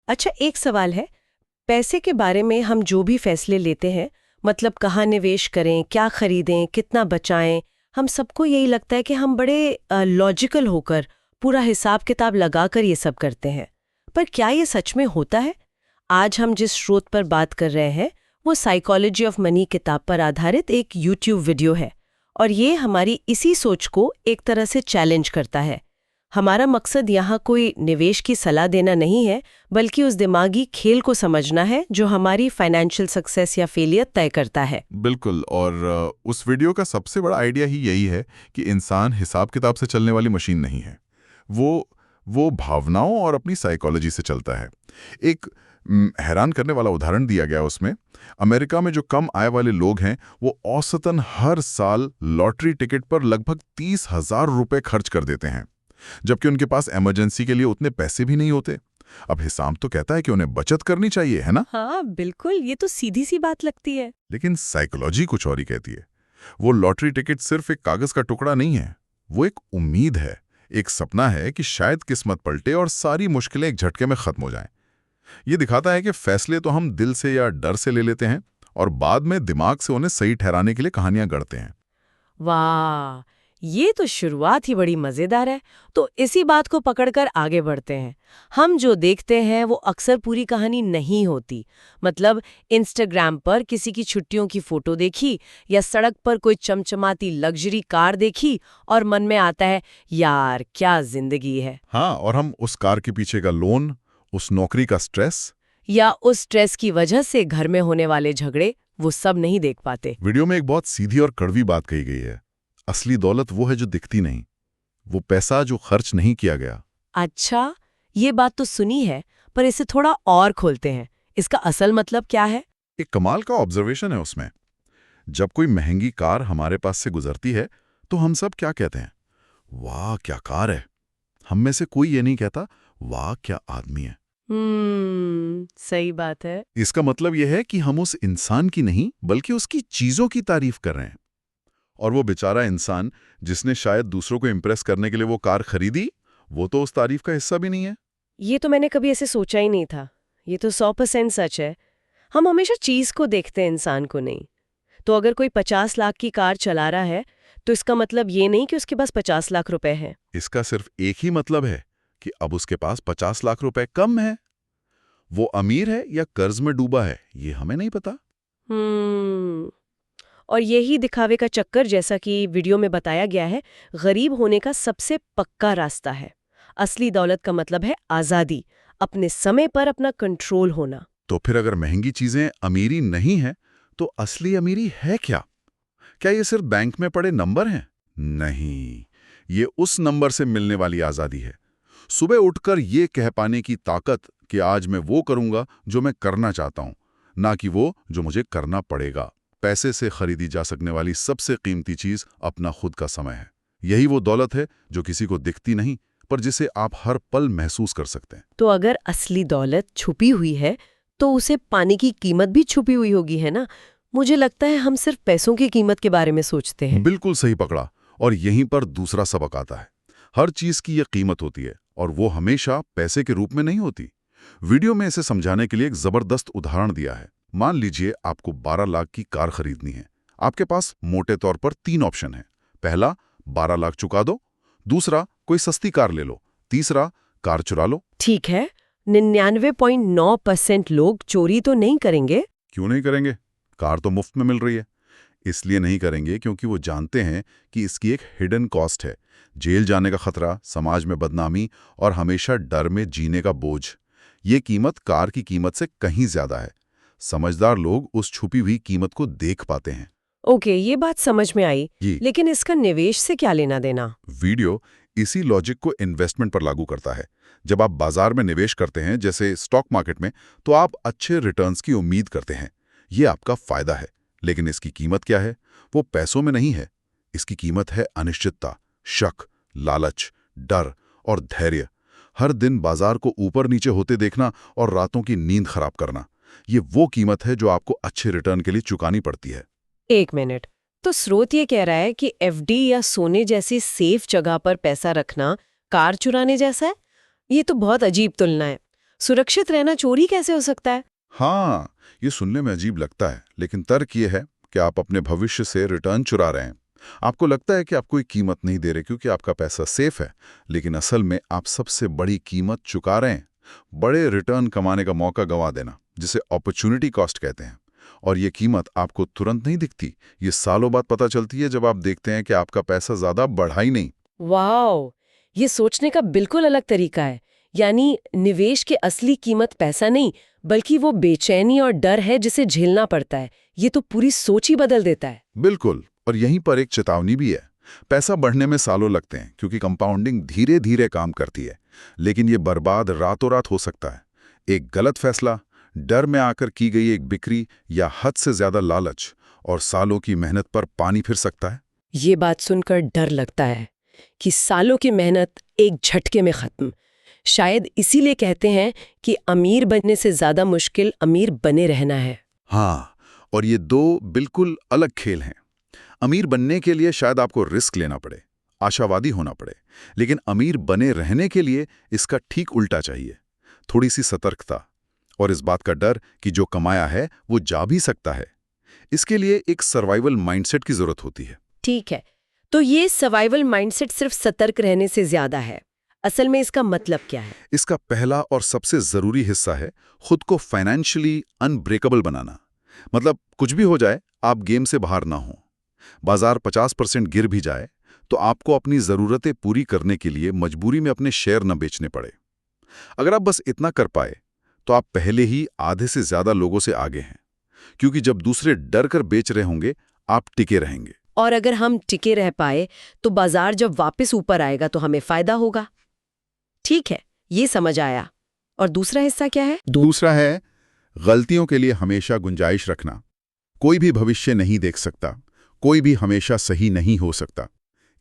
अच्छा, एक सवाल है। पैसे के बारे में हम जो भी फैसले लेते हैं, मतलब कहाँ निवेश करें, क्या खरीदें, कितना बचाएं, हम सबको यही लगता है कि हम बड़े लॉजिकल होकर पूरा हिसाब किताब लगाकर ये सब करते हैं। पर क्या ये सच में होता है? आज हम जिस स्रोत पर बात कर रहे हैं वो साइकोलॉजी ऑफ मनी किताब पर आधारित एक यूट्यूब वीडियो है, और ये हमारी इसी सोच को एक तरह से चैलेंज करता है। हमारा मकसद यहाँ कोई निवेश की सलाह देना नहीं है, बल्कि उस दिमागी खेल को समझना है जो हमारी फाइनेंशियल सक्सेस या फेलियर तय करता है। बिल्कुल। और उस वीडियो का सबसे बड़ा आइडिया ही यही है कि इंसान हिसाब किताब से चलने वाली मशीन नहीं है। वो भावनाओं और अपनी साइकोलॉजी से चलता है। एक हैरान करने वाला उदाहरण दिया गया उसमें। अमेरिका में जो कम आय वाले लोग हैं वो औसतन हर साल लॉटरी टिकट पर लगभग 30,000 रुपए खर्च कर देते हैं, जबकि उनके पास इमरजेंसी के लिए उतने पैसे भी नहीं होते। अब हिसाब तो कहता है कि उन्हें बचत करनी चाहिए, है ना? हाँ बिल्कुल, ये तो सीधी सी बात लगती है। लेकिन साइकोलॉजी कुछ और ही कहती है। वो लॉटरी टिकट सिर्फ एक कागज का टुकड़ा नहीं है, वो एक उम्मीद है, एक सपना है कि शायद किस्मत पलटे और सारी मुश्किलें एक झटके में खत्म हो जाएं। ये दिखाता है कि फैसले तो हम दिल से या डर से ले लेते हैं और बाद में दिमाग से उन्हें सही ठहराने के लिए कहानियां गढ़ते हैं। वाह, ये तो शुरुआत ही बड़ी मजेदार है। तो इसी बात को पकड़कर आगे बढ़ते हैं। हम जो देखते हैं वो अक्सर पूरी कहानी नहीं होती। मतलब इंस्टाग्राम पर किसी की छुट्टियों की फोटो देखी या सड़क पर कोई चमचमाती लग्जरी कार देखी और मन में आता है, यार क्या जिंदगी है। हाँ, और हम उस कार के पीछे का लोन, उस नौकरी का स्ट्रेस। या उस स्ट्रेस की वजह से घर में होने वाले झगड़े, वो सब नहीं देख पाते। वीडियो में एक बहुत सीधी और कड़वी बात कही गई है। असली दौलत वो है जो दिखती नहीं, वो पैसा जो खर्च नहीं किया गया। अच्छा, ये बात तो सुनी है, पर इसे थोड़ा और खोलते हैं। इसका असल मतलब क्या है? एक कमाल का ऑब्जर्वेशन है उसमें। जब कोई महंगी कार हमारे पास से गुजरती है तो हम सब क्या कहते हैं? वाह क्या कार है। हम में से कोई ये नहीं कहता, वाह क्या आदमी है। सही बात है। इसका मतलब यह है कि हम उस इंसान की नहीं बल्कि उसकी चीजों की तारीफ कर रहे हैं। और वो बेचारा इंसान जिसने शायद दूसरों को इंप्रेस करने के लिए वो कार खरीदी, वो तो उस तारीफ का हिस्सा भी नहीं है। ये तो मैंने कभी ऐसे सोचा ही नहीं था। ये तो 100% सच है। हम हमेशा चीज को देखते हैं, इंसान को नहीं। तो अगर कोई 50 लाख की कार चला रहा है, तो इसका मतलब ये नहीं कि उसके पास 50 लाख रुपए हैं। इसका सिर्फ एक ही मतलब है कि अब उसके पास 50 लाख रुपए कम है। वो अमीर है या कर्ज में डूबा है, ये हमें नहीं पता। और यही दिखावे का चक्कर, जैसा कि वीडियो में बताया गया है, गरीब होने का सबसे पक्का रास्ता है। असली दौलत का मतलब है आज़ादी, अपने समय पर अपना कंट्रोल होना। तो फिर अगर महंगी चीजें अमीरी नहीं है, तो असली अमीरी है क्या? क्या ये सिर्फ बैंक में पड़े नंबर हैं? नहीं, ये उस नंबर से मिलने वाली आजादी है। सुबह उठकर ये कह पाने की ताकत कि आज मैं वो करूंगा जो मैं करना चाहता हूं, ना कि वो जो मुझे करना पड़ेगा। पैसे से खरीदी जा सकने वाली सबसे कीमती चीज अपना खुद का समय है। यही वो दौलत है जो किसी को दिखती नहीं, पर जिसे आप हर पल महसूस कर सकते हैं। तो अगर असली दौलत छुपी हुई है, तो उसे पाने की कीमत भी छुपी हुई होगी, है ना? मुझे लगता है हम सिर्फ पैसों की कीमत के बारे में सोचते हैं। बिल्कुल सही पकड़ा। और यहीं पर दूसरा सबक आता है। हर चीज की यह कीमत होती है और वो हमेशा पैसे के रूप में नहीं होती। वीडियो में इसे समझाने के लिए एक जबरदस्त उदाहरण दिया है। मान लीजिए आपको 12 लाख की कार खरीदनी है। आपके पास मोटे तौर पर 3 ऑप्शन हैं। पहला, 12 लाख चुका दो। दूसरा, कोई सस्ती कार ले लो। तीसरा, कार चुरा लो। ठीक है, 99.9% लोग चोरी तो नहीं करेंगे। क्यों नहीं करेंगे? कार तो मुफ्त में मिल रही है। इसलिए नहीं करेंगे क्योंकि वो जानते हैं कि इसकी एक हिडन कॉस्ट है। जेल जाने का खतरा, समाज में बदनामी और हमेशा डर में जीने का बोझ। ये कीमत कार की कीमत से कहीं ज्यादा है। समझदार लोग उस छुपी हुई कीमत को देख पाते हैं। ओके, ये बात समझ में आई। ये लेकिन इसका निवेश से क्या लेना देना? वीडियो इसी लॉजिक को इन्वेस्टमेंट पर लागू करता है। जब आप बाजार में निवेश करते हैं, जैसे स्टॉक मार्केट में, तो आप अच्छे रिटर्न्स की उम्मीद करते हैं। ये आपका फायदा है। लेकिन इसकी कीमत क्या है? वो पैसों में नहीं है। इसकी कीमत है अनिश्चितता, शक, लालच, डर और धैर्य। हर दिन बाजार को ऊपर नीचे होते देखना और रातों की नींद खराब करना, ये वो कीमत है जो आपको अच्छे रिटर्न के लिए चुकानी पड़ती है। एक मिनट, तो स्रोत ये कह रहा है कि एफडी या सोने जैसी सेफ जगह पर पैसा रखना कार चुराने जैसा है? ये तो बहुत अजीब तुलना है। सुरक्षित रहना चोरी कैसे हो सकता है? हाँ, ये सुनने में अजीब लगता है, लेकिन तर्क ये है कि आप अपने भविष्य से रिटर्न चुरा रहे हैं। आपको लगता है कि आप कोई कीमत नहीं दे रहे क्योंकि आपका पैसा सेफ है, लेकिन असल में आप सबसे बड़ी कीमत चुका रहे हैं। बड़े रिटर्न कमाने का मौका गंवा देना, जिसे अपॉर्चुनिटी कॉस्ट कहते हैं। और ये कीमत आपको तुरंत नहीं दिखती, ये सालों बाद पता चलती है जब आप देखते हैं कि आपका पैसा ज्यादा बढ़ा ही नहीं। वाओ, ये सोचने का बिल्कुल अलग तरीका है। यानी निवेश की असली कीमत पैसा नहीं, बल्कि वो बेचैनी और डर है जिसे झेलना पड़ता है। ये तो पूरी सोच ही बदल देता है। बिल्कुल, और यहीं पर एक चेतावनी भी है। पैसा बढ़ने में सालों लगते हैं क्योंकि कंपाउंडिंग धीरे धीरे काम करती है, लेकिन ये बर्बाद रातों रात हो सकता है। एक गलत फैसला, डर में आकर की गई एक बिक्री या हद से ज्यादा लालच और सालों की मेहनत पर पानी फिर सकता है। ये बात सुनकर डर लगता है कि सालों की मेहनत एक झटके में खत्म। शायद इसीलिए कहते हैं कि अमीर बनने से ज्यादा मुश्किल अमीर बने रहना है। हाँ, और ये दो बिल्कुल अलग खेल हैं। अमीर बनने के लिए शायद आपको रिस्क लेना पड़े, आशावादी होना पड़े, लेकिन अमीर बने रहने के लिए इसका ठीक उल्टा चाहिए। थोड़ी सी सतर्कता और इस बात का डर कि जो कमाया है वो जा भी सकता है। इसके लिए एक सर्वाइवल माइंडसेट की जरूरत होती है। ठीक है, तो ये सर्वाइवल माइंडसेट सिर्फ सतर्क रहने से ज्यादा है। असल में इसका मतलब क्या है? इसका पहला और सबसे जरूरी हिस्सा है खुद को फाइनेंशियली अनब्रेकेबल बनाना। मतलब कुछ भी हो जाए, आप गेम से बाहर ना हो। बाजार 50% गिर भी जाए तो आपको अपनी जरूरतें पूरी करने के लिए मजबूरी में अपने शेयर न बेचने पड़े। अगर आप बस इतना कर पाए तो आप पहले ही आधे से ज्यादा लोगों से आगे हैं, क्योंकि जब दूसरे डर कर बेच रहे होंगे आप टिके रहेंगे। और अगर हम टिके रह पाए तो बाजार जब वापस ऊपर आएगा तो हमें फायदा होगा। ठीक है, ये समझ आया। और दूसरा हिस्सा क्या है? दूसरा है गलतियों के लिए हमेशा गुंजाइश रखना। कोई भी भविष्य नहीं देख सकता, कोई भी हमेशा सही नहीं हो सकता,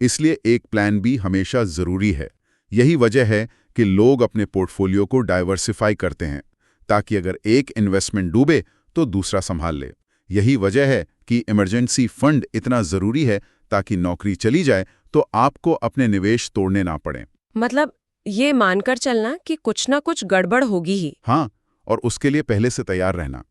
इसलिए एक प्लान बी हमेशा जरूरी है। यही वजह है कि लोग अपने पोर्टफोलियो को डाइवर्सिफाई करते हैं, ताकि अगर एक इन्वेस्टमेंट डूबे तो दूसरा संभाल ले। यही वजह है कि इमरजेंसी फंड इतना जरूरी है, ताकि नौकरी चली जाए तो आपको अपने निवेश तोड़ने ना पड़े। मतलब ये मानकर चलना कि कुछ ना कुछ गड़बड़ होगी ही। हाँ, और उसके लिए पहले से तैयार रहना।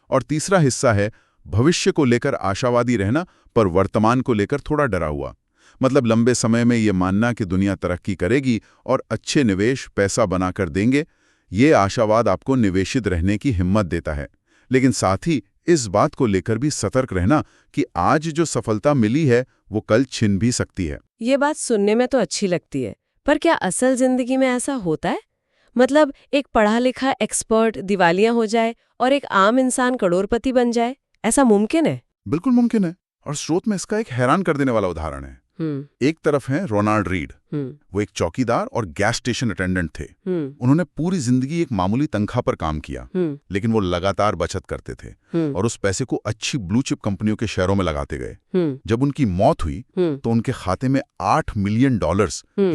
और तीसरा हिस्सा है भविष्य को लेकर आशावादी रहना, पर वर्तमान को लेकर थोड़ा डरा हुआ। मतलब लंबे समय में ये मानना कि दुनिया तरक्की करेगी और अच्छे निवेश पैसा बनाकर देंगे। ये आशावाद आपको निवेशित रहने की हिम्मत देता है, लेकिन साथ ही इस बात को लेकर भी सतर्क रहना कि आज जो सफलता मिली है वो कल छिन भी सकती है। ये बात सुनने में तो अच्छी लगती है, पर क्या असल जिंदगी में ऐसा होता है? मतलब एक पढ़ा लिखा एक्सपर्ट दिवालिया हो जाए और एक आम इंसान करोड़पति बन जाए, ऐसा मुमकिन है? बिल्कुल मुमकिन है, और स्रोत में इसका एक हैरान कर देने वाला उदाहरण है। एक तरफ है रोनाल्ड रीड। वो एक चौकीदार और गैस स्टेशन अटेंडेंट थे। उन्होंने पूरी जिंदगी एक मामूली तनख्वाह पर काम किया, लेकिन वो लगातार बचत करते थे और उस पैसे को अच्छी ब्लू चिप कंपनियों के शेयरों में लगाते गए। जब उनकी मौत हुई तो उनके खाते में $8 मिलियन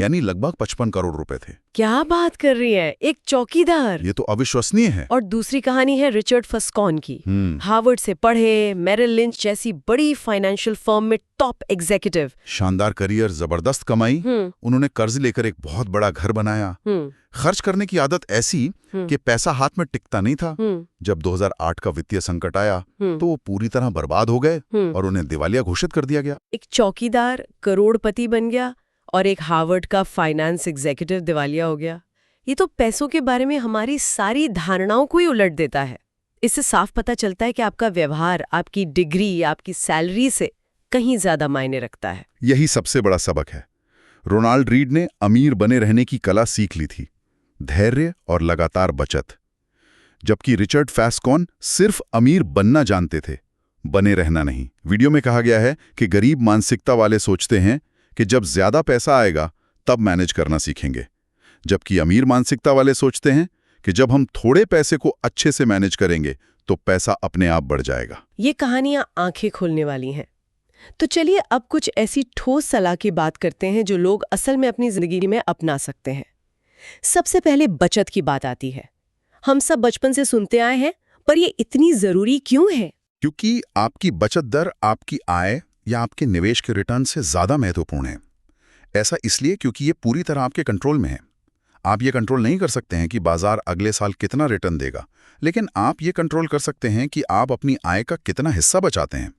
यानी लगभग 55 करोड़ रुपए थे। क्या बात कर रही है, एक चौकीदार! ये तो अविश्वसनीय है। और दूसरी कहानी है रिचर्ड फस्कॉन की। हार्वर्ड से पढ़े, मेरिल लिंच जैसी बड़ी फाइनेंशियल फर्म में टॉप एग्जीक्यूटिव। शानदार करियर, जबरदस्त कमाई। उन्होंने कर्ज लेकर एक बहुत बड़ा घर बनाया। खर्च करने की आदत ऐसी कि पैसा हाथ में टिकता नहीं था। जब 2008 का वित्तीय संकट आया तो वो पूरी तरह बर्बाद हो गए और उन्हें दिवालिया घोषित कर दिया गया। एक चौकीदार करोड़पति बन गया और एक हार्वर्ड का फाइनेंस एग्जीक्यूटिव दिवालिया हो गया। ये तो पैसों के बारे में हमारी सारी धारणाओं को ही उलट देता है। इससे साफ पता चलता है कि आपका व्यवहार, आपकी डिग्री, आपकी सैलरी से कहीं ज्यादा मायने रखता है। यही सबसे बड़ा सबक है। रोनाल्ड रीड ने अमीर बने रहने की कला सीख ली थी, धैर्य और लगातार बचत, जबकि रिचर्ड फैस्कॉन सिर्फ अमीर बनना जानते थे, बने रहना नहीं। वीडियो में कहा गया है कि गरीब मानसिकता वाले सोचते हैं कि जब ज्यादा पैसा आएगा तब मैनेज करना सीखेंगे, जबकि अमीर मानसिकता वाले सोचते हैं कि जब हम थोड़े पैसे को अच्छे से मैनेज करेंगे तो पैसा अपने आप बढ़ जाएगा। ये कहानियां आंखें खोलने वाली हैं। तो चलिए अब कुछ ऐसी ठोस सलाह की बात करते हैं जो लोग असल में अपनी जिंदगी में अपना सकते हैं। सबसे पहले बचत की बात आती है। हम सब बचपन से सुनते आए हैं, पर ये इतनी जरूरी क्यों है? क्योंकि आपकी बचत दर आपकी आय या आपके निवेश के रिटर्न से ज्यादा महत्वपूर्ण है। ऐसा इसलिए क्योंकि ये पूरी तरह आपके कंट्रोल में है। आप ये कंट्रोल नहीं कर सकते हैं कि बाजार अगले साल कितना रिटर्न देगा, लेकिन आप ये कंट्रोल कर सकते हैं कि आप अपनी आय का कितना हिस्सा बचाते हैं।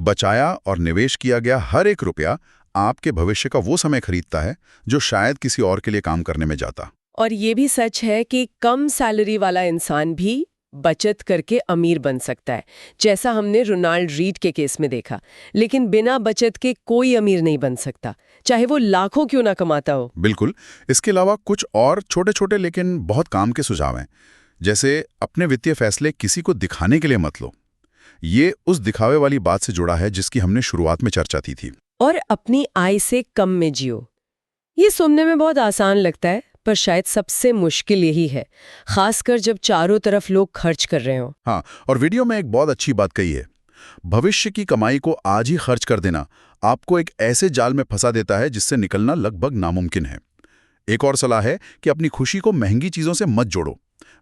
बचाया और निवेश किया गया हर एक रुपया आपके भविष्य का वो समय खरीदता है जो शायद किसी और के लिए काम करने में जाता। और ये भी सच है कि कम सैलरी वाला इंसान भी बचत करके अमीर बन सकता है, जैसा हमने रोनाल्ड रीड के केस में देखा। लेकिन बिना बचत के कोई अमीर नहीं बन सकता, चाहे वो लाखों क्यों ना कमाता हो। बिल्कुल। इसके अलावा कुछ और छोटे छोटे लेकिन बहुत काम के सुझाव हैं, जैसे अपने वित्तीय फैसले किसी को दिखाने के लिए मत लो। ये उस दिखावे वाली बात से जुड़ा है जिसकी हमने शुरुआत में चर्चा की थी। और अपनी आय से कम में जियो। ये सुनने में बहुत आसान लगता है, पर शायद सबसे मुश्किल यही है, खासकर जब चारों तरफ लोग खर्च कर रहे हो। हाँ, और वीडियो में एक बहुत अच्छी बात कही है, भविष्य की कमाई को आज ही खर्च कर देना आपको एक ऐसे जाल में फंसा देता है जिससे निकलना लगभग नामुमकिन है। एक और सलाह है कि अपनी खुशी को महंगी चीजों से मत जोड़ो।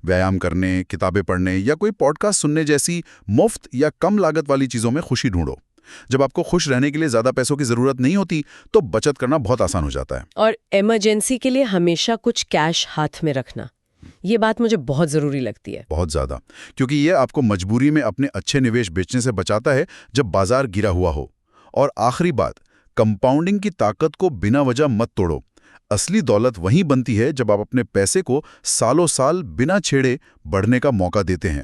व्यायाम करने, किताबें पढ़ने या कोई पॉडकास्ट सुनने जैसी मुफ्त या कम लागत वाली चीजों में खुशी ढूंढो। जब आपको खुश रहने के लिए ज्यादा पैसों की जरूरत नहीं होती तो बचत करना बहुत आसान हो जाता है। और इमरजेंसी के लिए हमेशा कुछ कैश हाथ में रखना, ये बात मुझे बहुत जरूरी लगती है। बहुत ज्यादा, क्योंकि ये आपको मजबूरी में अपने अच्छे निवेश बेचने से बचाता है जब बाजार गिरा हुआ हो। और आखिरी बात, कंपाउंडिंग की ताकत को बिना वजह मत तोड़ो। असली दौलत वहीं बनती है जब आप अपने पैसे को सालों साल बिना छेड़े बढ़ने का मौका देते हैं।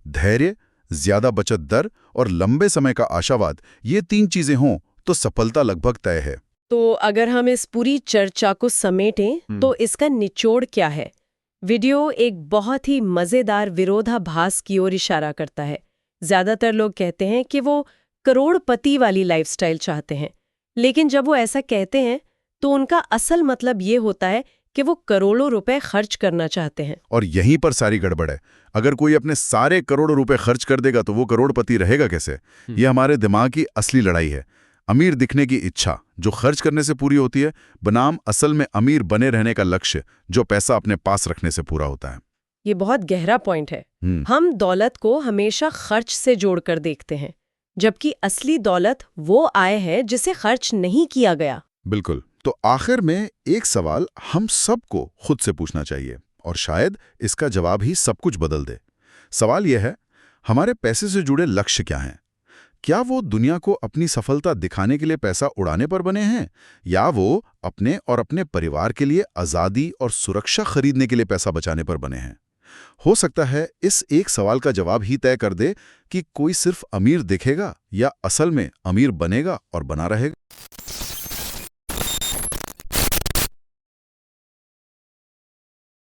धैर्य, ज्यादा बचत दर और लंबे समय का आशावाद, ये 3 चीजें हों तो सफलता लगभग तय है। तो अगर हम इस पूरी चर्चा को समेटें तो इसका निचोड़ क्या है? वीडियो एक बहुत ही मजेदार विरोधाभास की ओर इशारा करता है। ज्यादातर लोग कहते हैं कि वो करोड़पति वाली लाइफस्टाइल चाहते हैं, लेकिन जब वो ऐसा कहते हैं तो उनका असल मतलब ये होता है कि वो करोड़ों रुपए खर्च करना चाहते हैं। और यहीं पर सारी गड़बड़ है। अगर कोई अपने सारे करोड़ों रुपए खर्च कर देगा तो वो करोड़पति रहेगा कैसे? ये हमारे दिमाग की असली लड़ाई है। अमीर दिखने की इच्छा जो खर्च करने से पूरी होती है, बनाम असल में अमीर बने रहने का लक्ष्य जो पैसा अपने पास रखने से पूरा होता है। ये बहुत गहरा पॉइंट है। हम दौलत को हमेशा खर्च से जोड़कर देखते हैं, जबकि असली दौलत वो आय है जिसे खर्च नहीं किया गया। बिल्कुल। तो आखिर में एक सवाल हम सबको खुद से पूछना चाहिए, और शायद इसका जवाब ही सब कुछ बदल दे। सवाल यह है, हमारे पैसे से जुड़े लक्ष्य क्या हैं? क्या वो दुनिया को अपनी सफलता दिखाने के लिए पैसा उड़ाने पर बने हैं, या वो अपने और अपने परिवार के लिए आज़ादी और सुरक्षा खरीदने के लिए पैसा बचाने पर बने हैं? हो सकता है इस एक सवाल का जवाब ही तय कर दे कि कोई सिर्फ अमीर दिखेगा या असल में अमीर बनेगा और बना रहेगा।